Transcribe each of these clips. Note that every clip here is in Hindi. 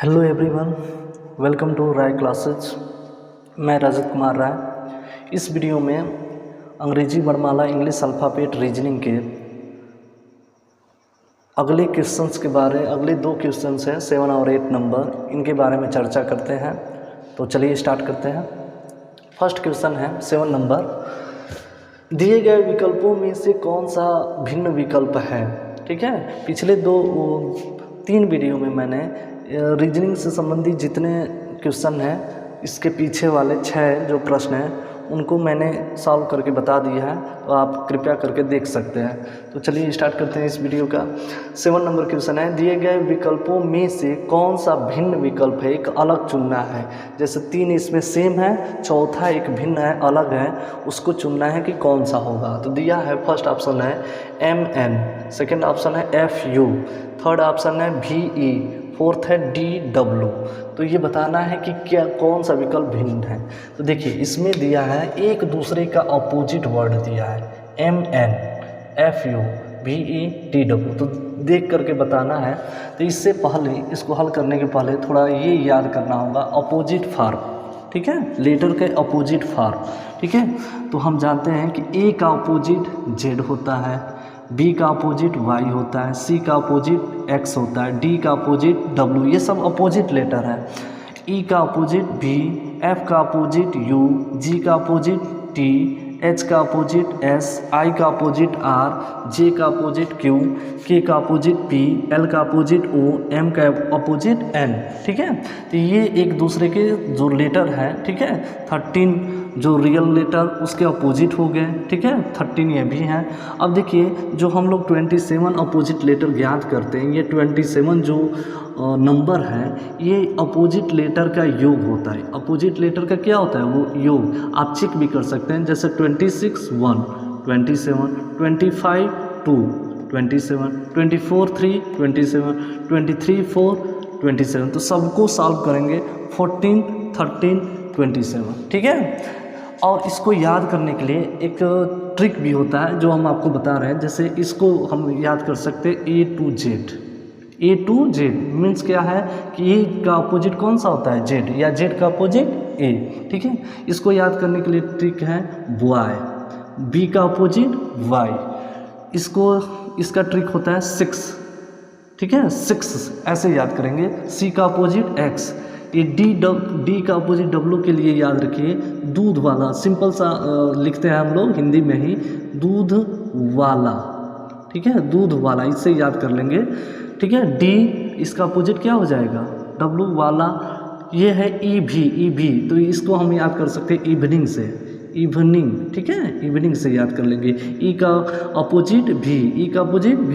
Hello everyone, welcome to Rai classes. मैं रजत कुमार राय। इस वीडियो में अंग्रेजी वर्णमाला इंग्लिश अल्फ़ाबेट रीजनिंग के अगले अगले दो क्वेश्चंस हैं 7 और 8 नंबर, इनके बारे में चर्चा करते हैं। तो चलिए स्टार्ट करते हैं। फर्स्ट क्वेश्चन है 7 नंबर, दिए गए विकल्पों में से कौन सा भिन्न विकल्प है। ठीक है, पिछले 3 वीडियो में मैंने रीजनिंग से संबंधित जितने क्वेश्चन हैं, इसके पीछे वाले 6 जो प्रश्न हैं उनको मैंने सॉल्व करके बता दिया है, तो आप कृपया करके देख सकते हैं। तो चलिए स्टार्ट करते हैं इस वीडियो का। 7 नंबर क्वेश्चन है, दिए गए विकल्पों में से कौन सा भिन्न विकल्प है, एक अलग चुनना है। जैसे 3 इसमें सेम है, चौथा एक भिन्न है, अलग है, उसको चुनना है कि कौन सा होगा। तो दिया है, फर्स्ट ऑप्शन है MN, सेकेंड ऑप्शन है FU, थर्ड ऑप्शन है VE, फोर्थ है DW। तो ये बताना है कि क्या कौन सा विकल्प भिन्न है। तो देखिए इसमें दिया है एक दूसरे का अपोजिट वर्ड दिया है, MN, FU, VE, DW। तो देख करके बताना है। तो इससे पहले, इसको हल करने के पहले थोड़ा ये याद करना होगा, अपोजिट फॉर्म। ठीक है, लेटर के अपोजिट फॉर्म। ठीक है, तो हम जानते हैं कि A का अपोजिट Z होता है, B का अपोजिट Y होता है, C का अपोजिट X होता है, D का अपोजिट W, ये सब अपोजिट लेटर है। E का अपोजिट B, F का अपोजिट U, G का अपोजिट T, H का अपोजिट S, I का अपोजिट R, J का अपोजिट Q, K का अपोजिट P, L का अपोजिट O, M का अपोजिट N। ठीक है, तो ये एक दूसरे के जो लेटर हैं, ठीक है, 13 जो रियल लेटर उसके अपोजिट हो गए। ठीक है, 13 ये भी हैं। अब देखिए, जो हम लोग 27 अपोजिट लेटर ज्ञात करते हैं, ये 27 जो नंबर है, ये अपोजिट लेटर का योग होता है। अपोजिट लेटर का क्या होता है, वो योग। आप चेक भी कर सकते हैं, जैसे 26 1, 27, 25 2, 27, 24 3, 27, 23 4, 27। तो सबको सॉल्व करेंगे 14 13 27। ठीक है, और इसको याद करने के लिए एक ट्रिक भी होता है जो हम आपको बता रहे हैं। जैसे इसको हम याद कर सकते हैं A to Z। A to Z means क्या है कि A का अपोजिट कौन सा होता है, Z, या Z का अपोजिट A। ठीक है, इसको याद करने के लिए ट्रिक है Y, B का अपोजिट Y, इसका ट्रिक होता है 6। ठीक है, 6 ऐसे याद करेंगे। C का अपोजिट X, ये D का अपोजिट W के लिए याद रखिए, दूध वाला। सिंपल सा लिखते हैं हम लोग हिंदी में ही, दूध वाला। ठीक है, दूध वाला, इससे याद कर लेंगे। ठीक है, D इसका अपोजिट क्या हो जाएगा, W वाला। ये है EV, तो इसको हम याद कर सकते हैं इवनिंग से, इवनिंग। ठीक है, इवनिंग से याद कर लेंगे। E का अपोजिट V, E का अपोजिट V।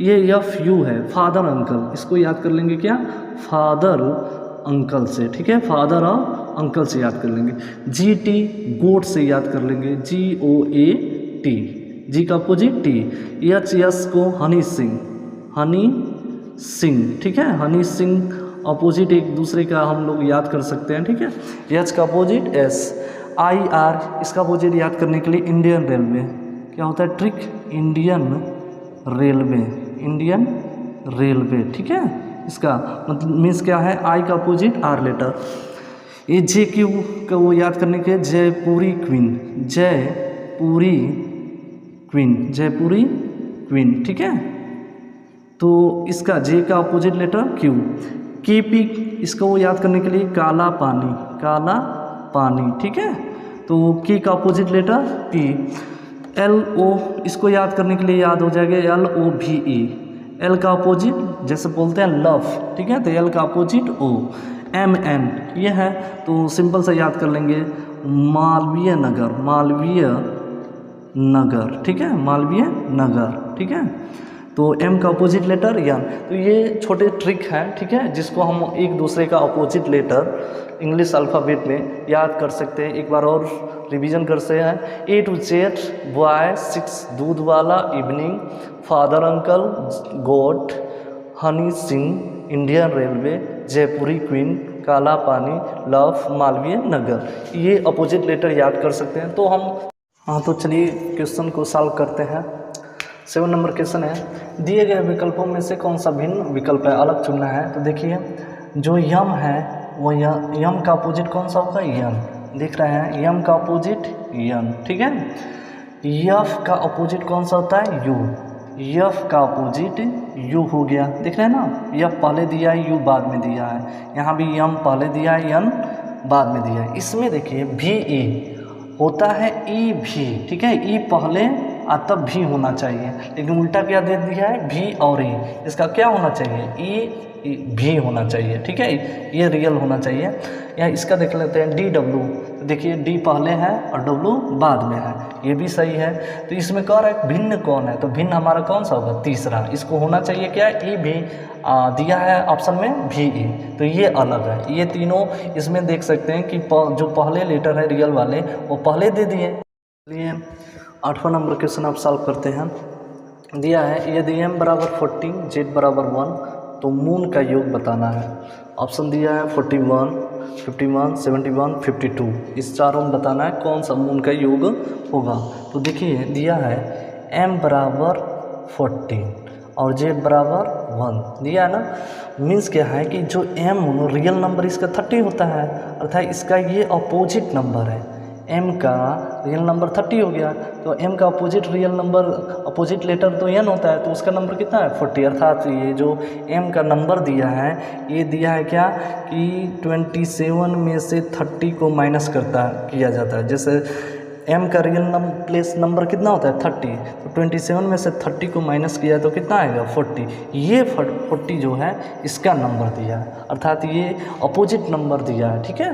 ये FU है, फादर अंकल, इसको याद कर लेंगे क्या, फादर अंकल से। ठीक है, फादर और अंकल से याद कर लेंगे। GT गोट से याद कर लेंगे, GOAT, G का अपोजिट T। HS को हनी सिंह, हनी सिंह। ठीक है, हनी सिंह अपोजिट एक दूसरे का हम लोग याद कर सकते हैं। ठीक है, H का अपोजिट S। IR इसका अपोजिट याद करने के लिए इंडियन रेलवे, क्या होता है trick, Indian railway, Indian railway. ठीक है, इसका मतलब मीन्स क्या है, I का अपोजिट R लेटर। ये JQ का वो याद करने के लिए जयपुरी क्वीन, जयपुरी क्वीन, जयपुरी क्वीन। ठीक है, तो इसका J का अपोजिट लेटर Q। KP इसको वो याद करने के लिए काला पानी, काला पानी। ठीक है, तो K का अपोजिट लेटर P। LO इसको याद करने के लिए याद हो जाएगा LOVE। L का अपोजिट जैसे बोलते हैं लव। ठीक है, तो L का अपोजिट O। MN ये है, तो सिंपल से याद कर लेंगे, मालवीय नगर, मालवीय नगर। ठीक है, मालवीय नगर। ठीक है, तो M का अपोजिट लेटर N। तो ये छोटे ट्रिक हैं, ठीक है, जिसको हम एक दूसरे का अपोजिट लेटर इंग्लिश अल्फ़ाबेट में याद कर सकते हैं। एक बार और रिवीजन करते हैं। A to Z बॉय, 6 दूध वाला, इवनिंग, फादर अंकल, गोट, हनी सिंह, इंडियन रेलवे, जयपुरी क्वीन, काला पानी, लव, मालवीय नगर। ये अपोजिट लेटर याद कर सकते हैं। तो तो चलिए क्वेश्चन को सॉल्व करते हैं। 7 नंबर क्वेश्चन है, दिए गए विकल्पों में से कौन सा भिन्न विकल्प है, अलग चुनना है। तो देखिए जो यम है वो यम का अपोजिट कौन सा होगा, यन, दिख रहे हैं, यम का अपोजिट यन, ठीक है। यफ का अपोजिट कौन सा होता है, यू, यफ का अपोजिट यू हो गया, दिख रहे हैं ना, यफ पहले दिया है, यू बाद में दिया है, यहाँ भी यम पहले दिया है, यन बाद में दिया है। इसमें देखिए भी ई होता है ई भी, ठीक है, ई पहले तब भी होना चाहिए, लेकिन उल्टा क्या दे दिया है, भी और ई, इसका क्या होना चाहिए, ई भी होना चाहिए, ठीक है, ये रियल होना चाहिए। या इसका देख लेते हैं डी डब्ल्यू, देखिए डी पहले है और डब्ल्यू बाद में है, ये भी सही है। तो इसमें कह रहा है भिन्न कौन है, तो भिन्न हमारा कौन सा होगा, तीसरा, इसको होना चाहिए क्या, ई भी, दिया है ऑप्शन में भी ई, तो ये अलग है। ये तीनों इसमें देख सकते हैं कि जो पहले लेटर है रियल वाले वो पहले दे दिए। चलिए 8वां नंबर क्वेश्चन आप सॉल्व करते हैं। दिया है यदि m बराबर 40 z बराबर 1 तो मून का योग बताना है। ऑप्शन दिया है 41, 51, 71, 52, इस चारों में बताना है कौन सा मून का योग होगा। तो देखिए दिया है m बराबर 40 और z बराबर 1 दिया है ना, मीन्स क्या है कि जो m रियल नंबर इसका 30 होता है, अर्थात इसका ये अपोजिट नंबर है, m का रियल नंबर 30 हो गया, तो m का opposite real number, opposite letter तो n होता है, तो उसका नंबर कितना है 40, अर्थात ये जो m का नंबर दिया है ये दिया है क्या कि 27 में से 30 को माइनस किया जाता है। जैसे m का रियल प्लेस नंबर कितना होता है 30, तो 27 में से 30 को माइनस किया तो कितना आएगा 40, ये 40 जो है इसका नंबर दिया है, अर्थात ये अपोजिट नंबर दिया है, ठीक है,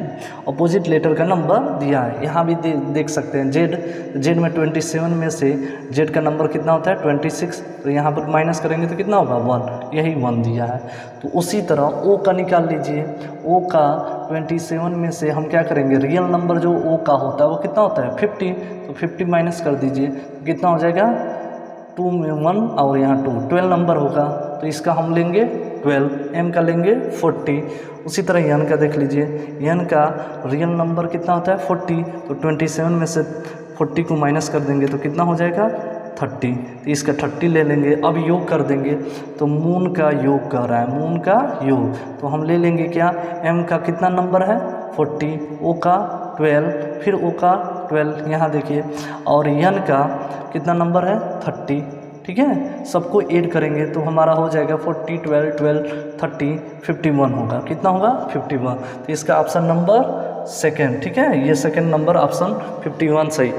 अपोजिट लेटर का नंबर दिया है। यहाँ भी देख सकते हैं जेड में 27 में से जेड का नंबर कितना होता है 26, तो यहाँ पर माइनस करेंगे तो कितना होगा 1, यही 1 दिया है। तो उसी तरह ओ का निकाल लीजिए, ओ का 27 में से हम क्या करेंगे, रियल नंबर जो ओ का होता है वो कितना होता है 50, तो 50 माइनस कर दीजिए, कितना हो जाएगा 2 में 1 और यहाँ 2, 12 नंबर होगा, तो इसका हम लेंगे 12, m का लेंगे 40। उसी तरह n का देख लीजिए, n का रियल नंबर कितना होता है 40, तो 27 में से 40 को माइनस कर देंगे तो कितना हो जाएगा 30, तो इसका 30 ले लेंगे। अब योग कर देंगे, तो मून का योग कर रहा है, मून का योग, तो हम ले लेंगे क्या, m का कितना नंबर है 40, o का 12, फिर o का 12 यहाँ देखिए, और n का कितना नंबर है 30, ठीक है, सबको ऐड करेंगे तो हमारा हो जाएगा 40, 12, 12, 30, 51 होगा, कितना होगा 51, तो इसका ऑप्शन नंबर सेकेंड, ठीक है, ये सेकेंड नंबर ऑप्शन 51 सही।